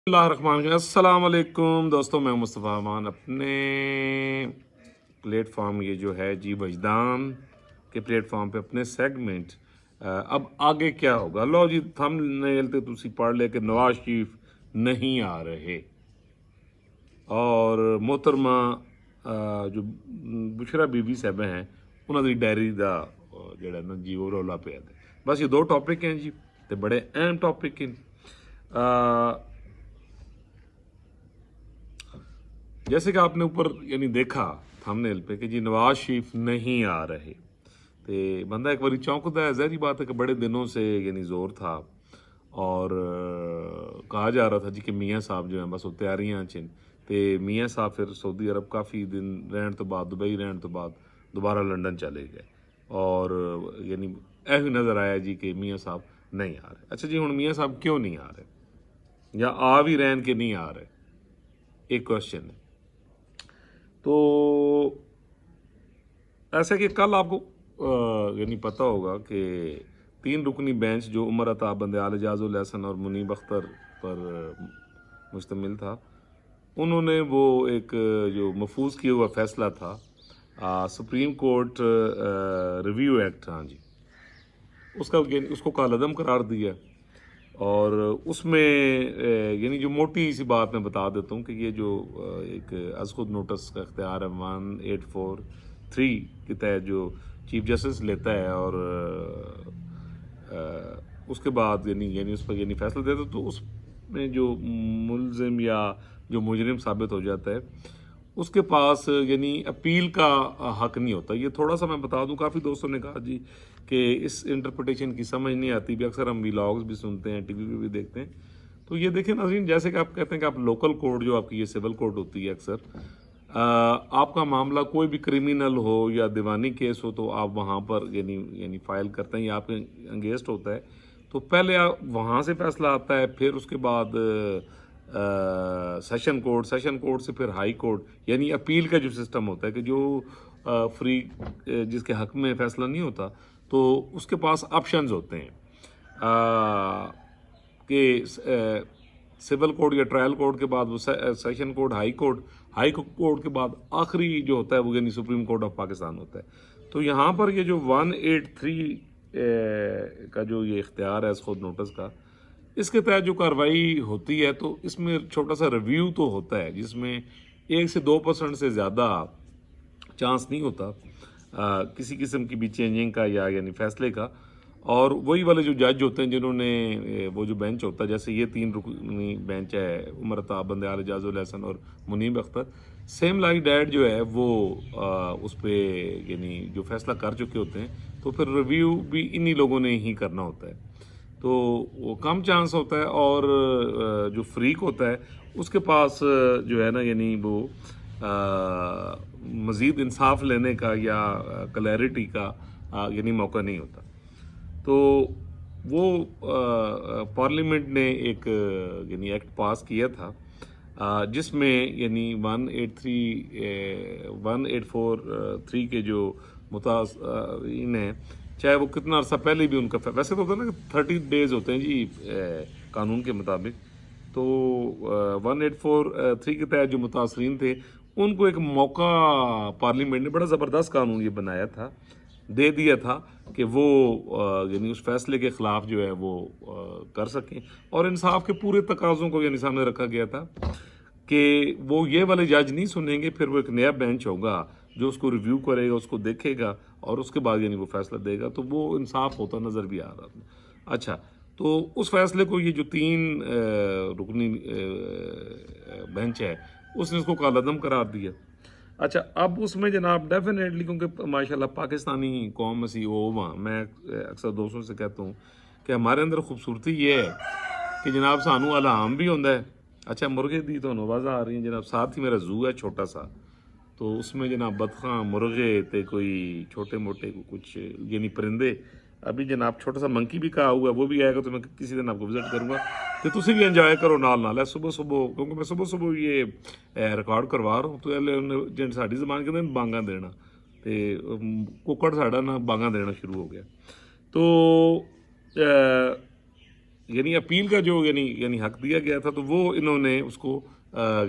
अस्सलाम वालेकुम दोस्तों, मैं मुस्तफ़ा अमान अपने प्लेटफॉर्म ये जो है जी वजदान के प्लेटफॉर्म पे अपने सेगमेंट अब आगे क्या होगा। लो जी थंबनेल ते तुसी पढ़ ले कि नवाज शरीफ नहीं आ रहे और मोहतरमा जो बुशरा बीबी साहब हैं उन्होंने डायरी का जोड़ा ना जी वो रौला पे बस ये दो टॉपिक हैं जी, तो बड़े अहम टॉपिक हैं। जैसे कि आपने ऊपर यानी देखा थंबनेल पे कि जी नवाज शरीफ नहीं आ रहे, तो बंदा एक बारी चौंकता है। ज़ाहिर बात है कि बड़े दिनों से यानी जोर था और कहा जा रहा था जी कि मियाँ साहब जो हैं बस वो तैयारियां चिन, तो मियाँ साहब फिर सऊदी अरब काफ़ी दिन रहने तो बाद, दुबई रहने तो बाद दोबारा लंदन चले गए और यानी ऐसे नज़र आया जी कि मियाँ साहब नहीं आ रहे। अच्छा जी, हुण मियाँ साहब क्यों नहीं आ रहे या आ भी रहन के नहीं आ रहे, एक क्वेश्चन है। तो ऐसा कि कल आपको यानी पता होगा कि 3 रुकनी बेंच जो उमर अता, बंदयाल एजाजुल हसन और मुनीब अख्तर पर मुश्तमिल था, उन्होंने वो एक जो महफूज किया हुआ फैसला था सुप्रीम कोर्ट रिव्यू एक्ट, हाँ जी, उसको कालअदम करार दिया। और उसमें यानी जो मोटी सी बात मैं बता देता हूँ कि ये जो एक अज़ खुद नोटिस का इख्तियार है 1843 के तहत जो चीफ जस्टिस लेता है और उसके बाद यानी उस पर यानी फैसला देता है, तो उसमें जो मुलजिम या जो मुजरिम साबित हो जाता है उसके पास यानी अपील का हक नहीं होता। ये थोड़ा सा मैं बता दूं, काफ़ी दोस्तों ने कहा जी कि इस इंटरप्रिटेशन की समझ नहीं आती भी, अक्सर हम व्लॉग्स भी सुनते हैं, टीवी पे भी देखते हैं। तो ये देखें नाज़रीन, जैसे कि आप कहते हैं कि आप लोकल कोर्ट जो आपकी ये सिविल कोर्ट होती है, अक्सर आपका मामला कोई भी क्रिमिनल हो या दीवानी केस हो तो आप वहाँ पर यानी फाइल करते हैं या आपके अगेंस्ट होता है, तो पहले आप वहाँ से फैसला आता है, फिर उसके बाद सेशन कोर्ट से फिर हाई कोर्ट, यानी अपील का जो सिस्टम होता है कि जो फ्री जिसके हक में फैसला नहीं होता तो उसके पास ऑप्शंस होते हैं कि सिविल कोर्ट या ट्रायल कोर्ट के बाद वो सेशन कोर्ट, हाई कोर्ट के बाद आखिरी जो होता है वो यानी सुप्रीम कोर्ट ऑफ पाकिस्तान होता है। तो यहाँ पर ये जो 183 का जो ये इख्तियार है खुद नोटिस का, इसके तहत जो कार्रवाई होती है तो इसमें छोटा सा रिव्यू तो होता है जिसमें 1 से 2% से ज़्यादा चांस नहीं होता किसी किस्म की भी चेंजिंग का या यानी फैसले का। और वही वाले जो जज होते हैं जिन्होंने वो जो बेंच होता है, जैसे ये 3 रुकनी बेंच है उमर अता, बंदयाल एजाजुल हसन और Munib Akhtar, same like that जो है वो उस पर यानी जो फैसला कर चुके होते हैं, तो फिर रिव्यू भी इन्हीं लोगों ने ही करना होता है, तो वो कम चांस होता है। और जो फ्रीक होता है उसके पास जो है ना यानी वो मज़ीद इंसाफ लेने का या क्लैरिटी का यानी मौका नहीं होता। तो वो पार्लियामेंट ने एक यानी एक्ट पास किया था जिसमें यानी 184 के जो मुतासिन हैं, चाहे वो कितना अर्सा पहले भी उनका वैसे तो होता है ना कि 30 डेज होते हैं जी कानून के मुताबिक, तो 184 के तहत जो मुतासरीन थे उनको एक मौका पार्लियामेंट ने, बड़ा ज़बरदस्त कानून ये बनाया था, दे दिया था कि वो यानी उस फैसले के ख़िलाफ़ जो है वो कर सकें। और इंसाफ के पूरे तकाज़ों को यानी सामने रखा गया था कि वो ये वाले जज नहीं सुनेंगे, फिर वो एक नया बेंच होगा जो उसको रिव्यू करेगा, उसको देखेगा और उसके बाद यानी वो फैसला देगा। तो वो इंसाफ होता नज़र भी आ रहा था। अच्छा, तो उस फैसले को ये जो 3 रुकनी बेंच है उसने उसको कालअदम करार दिया। अच्छा, अब उसमें जनाब डेफिनेटली क्योंकि माशाल्लाह पाकिस्तानी कौम मसी ओवा, मैं अक्सर दोस्तों से कहता हूँ कि हमारे अंदर खूबसूरती ये है कि जनाब सानू अलाम भी होता है। अच्छा, मुर्गे दी तो आवाज़ आ रही है जनाब, साथ ही मेरा जू है छोटा सा, तो उसमें जनाब बतखां, मुर्गे ते कोई छोटे मोटे कुछ यानी परिंदे, अभी जनाब छोटा सा मंकी भी कहा हुआ है, वो भी आएगा तो मैं किसी दिन आपको विजिट करूँगा, तो तुसी भी इंजॉय करो नाल सुबह सुबह, क्योंकि मैं सुबह सुबह ये रिकॉर्ड करवा रहा हूँ। तो जिन साड़ी जबान कहते हैं बांगा देना, तो कुकड़ साड़ा ना बांगा देना शुरू हो गया। तो यानी अपील का जो यानी हक दिया गया था, तो वो इन्होंने उसको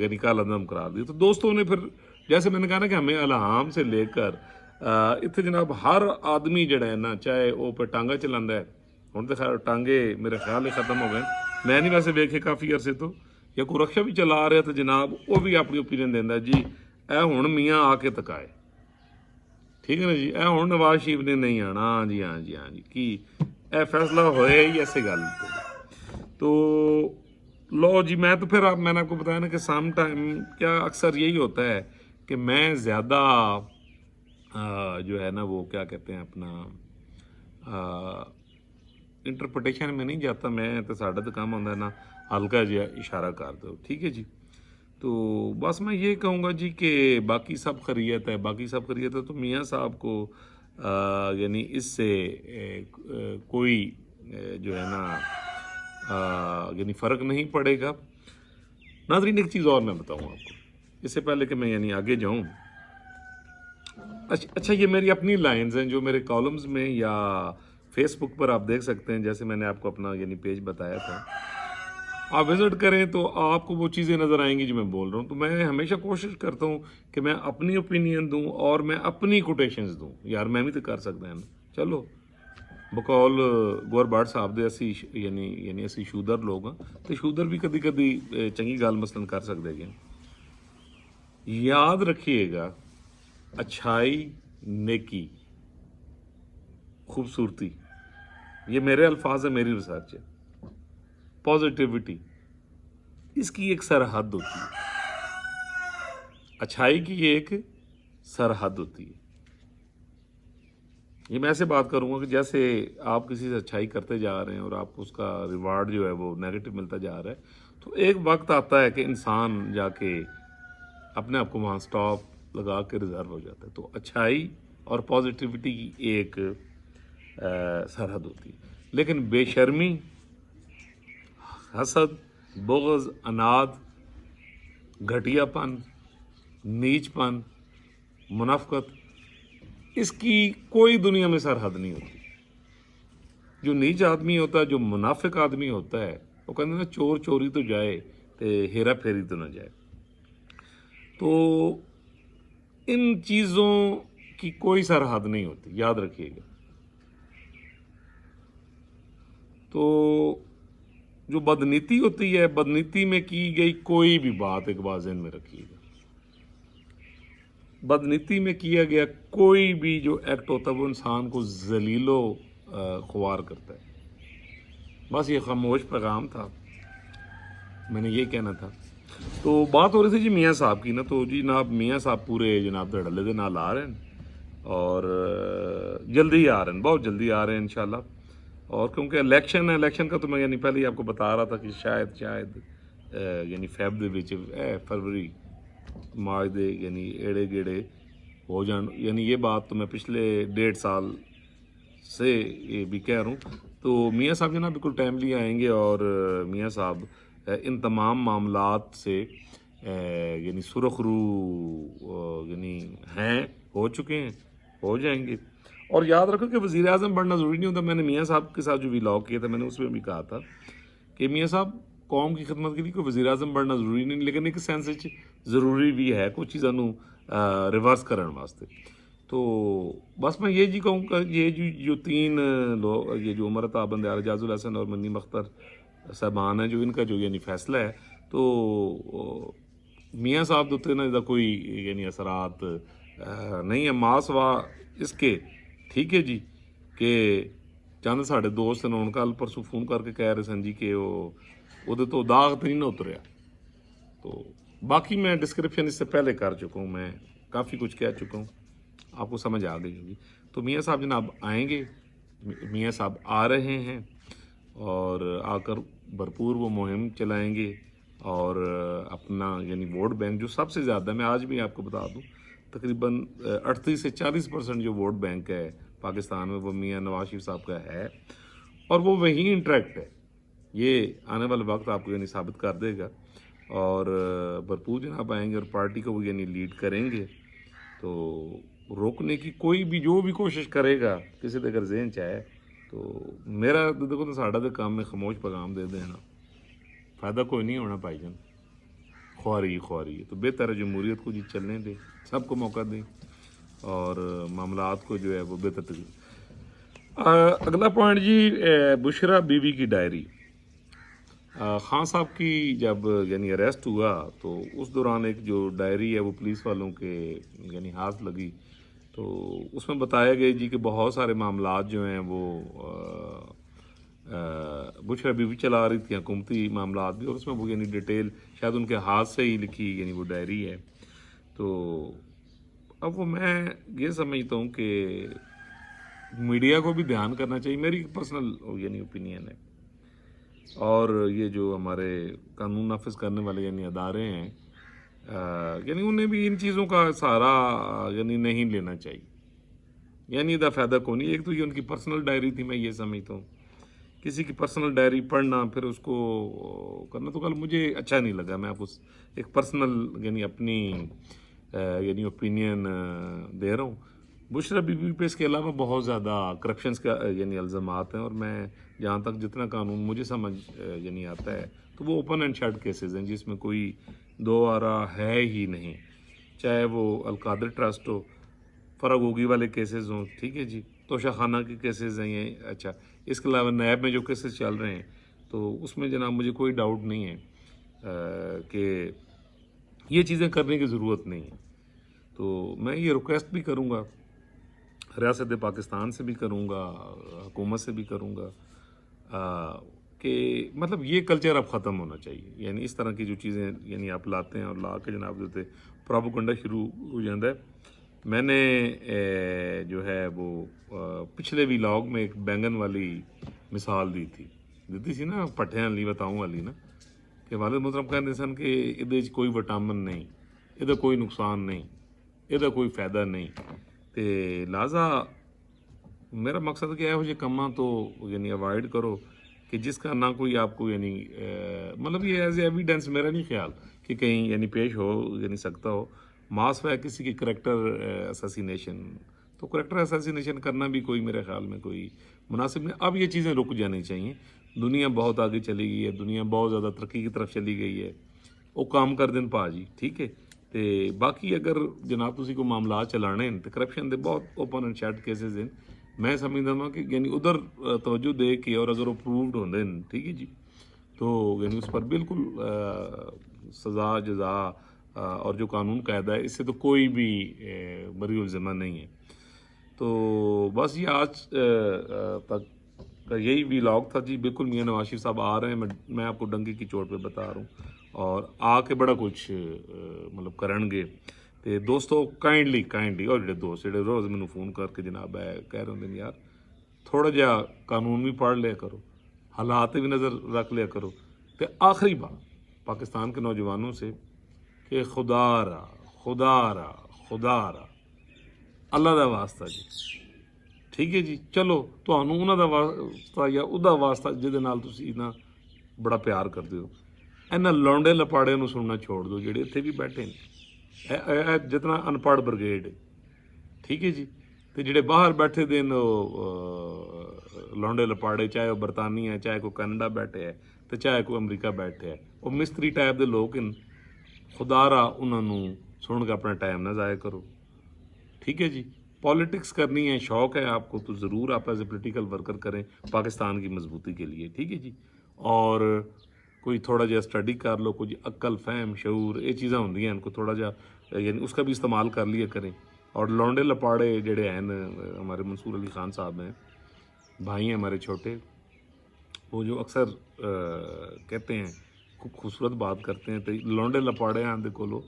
यानी कालादम करार दिया। तो दोस्तों ने फिर जैसे मैंने कहा ना कि हमें अलाहाम से लेकर इत्थे जनाब हर आदमी जड़ा है ना, चाहे वो पे टांगा चलांदा है, हुण तो खैर टांगे मेरे ख्याल ही खत्म हो गए, मैं नहीं वैसे वेखे काफ़ी अरसे तो, या कोई रक्षा भी चला रहा तो जनाब वो भी अपनी ओपीनियन देंदा जी ए हुण मियाँ आके तकाए, ठीक है ना जी, ए हुण नवाज शरीफ ने नहीं आना, हाँ जी हाँ जी हाँ जी, कि ए फैसला होया ही ऐसे गल तो लो जी। मैं तो फिर मैंने आपको बताया ना कि सम टाइम क्या अक्सर यही होता है कि मैं ज़्यादा जो है ना वो क्या कहते हैं अपना इंटरप्रटेशन में नहीं जाता मैं, तो साढ़ा तो काम होता है ना हल्का जिहा इशारा कर दो, ठीक है जी। तो बस मैं ये कहूँगा जी कि बाकी सब खैरियत है, बाकी सब खैरियत है, तो मियाँ साहब को यानी इससे कोई जो है ना यानी फ़र्क नहीं पड़ेगा। नाज़रीन एक चीज़ और मैं बताऊँ आपको, इससे पहले कि मैं यानी आगे जाऊँ। अच्छा ये मेरी अपनी लाइंस हैं जो मेरे कॉलम्स में या फेसबुक पर आप देख सकते हैं, जैसे मैंने आपको अपना यानी पेज बताया था, आप विज़िट करें तो आपको वो चीज़ें नज़र आएंगी जो मैं बोल रहा हूँ। तो मैं हमेशा कोशिश करता हूँ कि मैं अपनी ओपिनियन दूँ और मैं अपनी कोटेशंस दूँ, यार मैं भी तो कर सकता है ना। चलो बकौल गौर बाट साहब दे असी यानी असी शूदर लोग हाँ, तो शूदर भी कदी कदी चंगी गल मसलन कर सकते हैं। याद रखिएगा, अच्छाई, नेकी, खूबसूरती, ये मेरे अल्फाज है, मेरी रिसर्च है, पॉजिटिविटी, इसकी एक सरहद होती है, अच्छाई की एक सरहद होती है। ये मैं ऐसे बात करूँगा कि जैसे आप किसी से अच्छाई करते जा रहे हैं और आपको उसका रिवार्ड जो है वो नेगेटिव मिलता जा रहा है, तो एक वक्त आता है कि इंसान जाके अपने आप को वहाँ स्टॉप लगा के रिजर्व हो जाता है। तो अच्छाई और पॉजिटिविटी की एक सरहद होती है, लेकिन बेशर्मी, हसद, बुग़्ज़, अनाद, घटियापन, नीचपन, मुनाफ़क़त, इसकी कोई दुनिया में सरहद नहीं होती। जो नीच आदमी होता है, जो मुनाफिक आदमी होता है, वो कहते हैं ना चोर चोरी तो जाए तो हेरा फेरी तो ना जाए। तो इन चीज़ों की कोई सरहद नहीं होती, याद रखिएगा। तो जो बदनीति होती है, बदनीति में की गई कोई भी बात एक बात ज़हन में रखिएगा, बदनीति में किया गया कोई भी जो एक्ट होता है वो इंसान को जलीलो ख्वार करता है। बस ये खामोश पैगाम था, मैंने ये कहना था। तो बात हो रही थी जी मियाँ साहब की ना, तो जी जनाब मियाँ साहब पूरे जनाब धड़ल्ले दे नाल आ रहे हैं और जल्दी आ रहे हैं, बहुत जल्दी आ रहे हैं इंशाल्लाह। और क्योंकि इलेक्शन है, इलेक्शन का तो मैं यानी पहले ही आपको बता रहा था कि शायद यानी फैब दे विच फरवरी मार्च दे यानी एड़े गेड़े हो जान, यानी ये बात तो मैं पिछले 1.5 साल से ये भी कह रहा हूँ। तो मियाँ साहब जो ना बिल्कुल टाइमली आएंगे और मियाँ साहब इन तमाम मामलात से यानी सुरखरू यानी हैं, हो चुके हैं, हो जाएंगे। और याद रखो कि वज़ीर आज़म बनना ज़रूरी नहीं होता। मैंने मियाँ साहब के साथ जो व्लॉग किया था, मैंने उसमें भी कहा था कि मियाँ साहब कौम की खिदमत के लिए कोई वज़ीर आज़म बनना ज़रूरी नहीं, लेकिन एक सेंस ज़रूरी भी है कुछ चीज़ों रिवर्स करने वास्ते। तो बस मैं ये जी कहूँगा, ये जो 3 लोग, ये जो उमर अता बंदयाल, एजाजुल हसन और मनी अख्तर साहबान है, जो इनका जो यानी फैसला है, तो मियाँ साहब उत्ते ना इसका कोई यानी असरात नहीं है मासवा इसके, ठीक है जी। कि चंद साढ़े दोस्त ने उन कल परसों फोन करके कह रहे सन जी कि वो तो दाग तो नहीं ना उतरिया। तो बाकी मैं डिस्क्रिप्शन इससे पहले कर चुका हूँ, मैं काफ़ी कुछ कह चुका हूँ, आपको समझ आ गई होगी। तो मियाँ साहब जनाब आएंगे, मियाँ साहब आ रहे हैं और आकर भरपूर वो मुहिम चलाएंगे और अपना यानी वोट बैंक जो सबसे ज़्यादा, मैं आज भी आपको बता दूं, तकरीबन 38 से 40% जो वोट बैंक है पाकिस्तान में वो मियाँ नवाज शरीफ साहब का है और वो वही इंटरेक्ट है। ये आने वाला वक्त आपको यानी साबित कर देगा और भरपूर जनाब आएंगे और पार्टी को वो यानी लीड करेंगे। तो रोकने की कोई भी जो भी कोशिश करेगा, किसी अगर जहन चाहे تو میرا دیکھو تو ساڈا تو کام ہے خاموش پیغام دے دینا، فائدہ کوئی نہیں ہونا بھائی جان، خواری ہے، تو بہتر ہے جمہوریت کو جی چلنے دیں، سب کو موقع دیں اور معاملات کو جو ہے وہ بہتر اگلا پوائنٹ جی، بشرا بیوی کی ڈائری۔ خان صاحب کی جب یعنی اریسٹ ہوا تو اس دوران ایک جو ڈائری ہے وہ پولیس والوں کے یعنی ہاتھ لگی، تو اس میں بتایا گیا جی کہ بہت سارے معاملات جو ہیں وہ بشرا بیوی چلا رہی تھی، حکومتی معاملات بھی، اور اس میں وہ یعنی ڈیٹیل شاید ان کے ہاتھ سے ہی لکھی یعنی وہ ڈائری ہے۔ تو اب وہ میں یہ سمجھتا ہوں کہ میڈیا کو بھی دھیان کرنا چاہیے، میری پرسنل یعنی اوپینین ہے، اور یہ جو ہمارے قانون نافذ کرنے والے یعنی ادارے ہیں یعنی انہیں بھی ان چیزوں کا سہارا یعنی نہیں لینا چاہیے، یعنی دا فائدہ کو نہیں۔ ایک تو یہ ان کی پرسنل ڈائری تھی، میں یہ سمجھتا ہوں کسی کی پرسنل ڈائری پڑھنا پھر اس کو کرنا تو کل مجھے اچھا نہیں لگا، میں آپ کو ایک پرسنل یعنی اپنی یعنی اوپینین دے رہا ہوں۔ بشرا بی بی پہ اس کے علاوہ بہت زیادہ کرپشنس کا یعنی الزامات ہیں، اور میں جہاں تک جتنا قانون مجھے سمجھ یعنی آتا ہے تو وہ اوپن اینڈ شٹ کیسز ہیں جس میں کوئی دو آرا ہے ہی نہیں، چاہے وہ القادر ٹرسٹ ہو، فراغوگی والے کیسز ہوں، ٹھیک ہے جی، توشہ خانہ کے کیسز ہیں یہ، اچھا اس کے علاوہ نیب میں جو کیسز چل رہے ہیں تو اس میں جناب مجھے کوئی ڈاؤٹ نہیں ہے کہ یہ چیزیں کرنے کی ضرورت نہیں ہے۔ تو میں یہ ریکویسٹ بھی کروں گا، ریاست پاکستان سے بھی کروں گا، حکومت سے بھی کروں گا کہ مطلب یہ کلچر اب ختم ہونا چاہیے، یعنی اس طرح کی جو چیزیں یعنی آپ لاتے ہیں اور لا کے جناب دیتے پروپیگنڈا شروع ہو جاتا ہے۔ میں نے جو ہے وہ پچھلے ویلاگ میں ایک بینگن والی مثال دیتی سی نا، پٹھیاں لی بتاؤں والی نا، کہ والد محترم کہتے سن کہ یہ کوئی وٹامن نہیں، یہ کوئی نقصان نہیں، یہ کوئی فائدہ نہیں، تو لہٰذا میرا مقصد کہ یہو جے کماں تو یعنی اوائڈ کرو کہ جس کا نہ کوئی آپ کو یعنی مطلب یہ ایز اے ایویڈنس میرا نہیں خیال کہ کہیں یعنی پیش ہو یعنی سکتا ہو، ماس ہے کسی کی کریکٹر اساسینیشن، تو کریکٹر اساسینیشن کرنا بھی کوئی میرے خیال میں کوئی مناسب نہیں۔ اب یہ چیزیں رک جانی چاہیے، دنیا بہت آگے چلی گئی ہے، دنیا بہت زیادہ ترقی کی طرف چلی گئی ہے، وہ کام کر دین پا جی، ٹھیک ہے۔ تو باقی اگر جناب تسی کو معاملات چلانے ہیں تو کرپشن دے بہت اوپن اینڈ شٹ کیسز ہیں، میں سمجھتا ہوں کہ یعنی ادھر توجہ دے کے اور اگر وہ پرووڈ ہوندے ہیں ٹھیک ہے جی تو یعنی اس پر بالکل سزا جزا اور جو قانون قاعدہ ہے اس سے تو کوئی بھی بری الذمہ نہیں ہے۔ تو بس یہ آج تک کا یہی ویلاگ تھا جی، بالکل میاں نواز شریف صاحب آ رہے ہیں، میں آپ کو ڈنگی کی چوٹ پہ بتا رہا ہوں، اور آ کے بڑا کچھ مطلب کرن گے۔ تو دوستو کائنڈلی اور جڑے دوست جڑے روز مینوں فون کر کے جناب کہہ رہے ہوندے یار تھوڑا جہا قانون بھی پڑھ لیا کرو، حالات بھی نظر رکھ لیا کرو، تو آخری بات پاکستان کے نوجوانوں سے کہ خدا را اللہ دا واسطہ جی، ٹھیک ہے جی، چلو تہانوں انہاں دا واسطہ یا ادا واسطہ جہدے نال تسی اتنا بڑا پیار کرتے ہو، انہاں لونڈے لپاڑے نوں سننا چھوڑ دو جڑے اتنے بھی بیٹھے ہیں، جتنا ان پڑھ بریگیڈ ہے، ٹھیک ہے جی، تو جڑے باہر بیٹھے دے لونڈے لپاڑے، چاہے وہ برطانیہ ہے، چاہے کوئی کینیڈا بیٹھے ہے، تو چاہے کوئی امریکہ بیٹھے ہے، وہ مستری ٹائپ دے لوگ ہیں، خدا را انہاں نوں سن کے اپنا ٹائم نہ ضائع کرو، ٹھیک ہے جی۔ پالیٹکس کرنی ہے، شوق ہے آپ کو، تو ضرور آپ ایز اے پولیٹیکل ورکر کریں پاکستان کی مضبوطی کے لیے، ٹھیک ہے جی، اور کوئی تھوڑا جہا اسٹڈی کر لو، کچھ عقل فہم شعور یہ چیزاں ہوندی ہیں، ان کو تھوڑا جہا یعنی اس کا بھی استعمال کر لیا کریں۔ اور لونڈے لپاڑے جڑے ہیں ہمارے منصور علی خان صاحب ہیں، بھائی ہیں ہمارے چھوٹے، وہ جو اکثر کہتے ہیں خوب خوبصورت بات کرتے ہیں، تو لونڈے لپاڑے آندے کو لو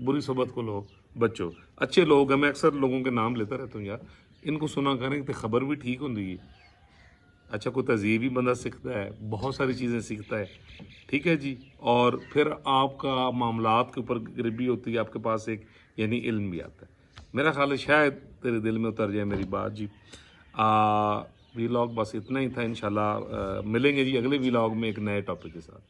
بری صحبت کو لو بچو، اچھے لوگ ہیں، میں اکثر لوگوں کے نام لیتا رہتا ہوں یار، ان کو سنا کریں تو خبر بھی ٹھیک ہوندی ہے، اچھا کوئی تہذیب بھی بندہ سیکھتا ہے، بہت ساری چیزیں سیکھتا ہے، ٹھیک ہے جی، اور پھر آپ کا معاملات کے اوپر غریبی ہوتی ہے، آپ کے پاس ایک یعنی علم بھی آتا ہے۔ میرا خیال ہے شاید تیرے دل میں اتر جائے میری بات جی۔ ویلاگ بس اتنا ہی تھا، انشاءاللہ ملیں گے جی اگلے ویلاگ میں ایک نئے ٹاپک کے ساتھ۔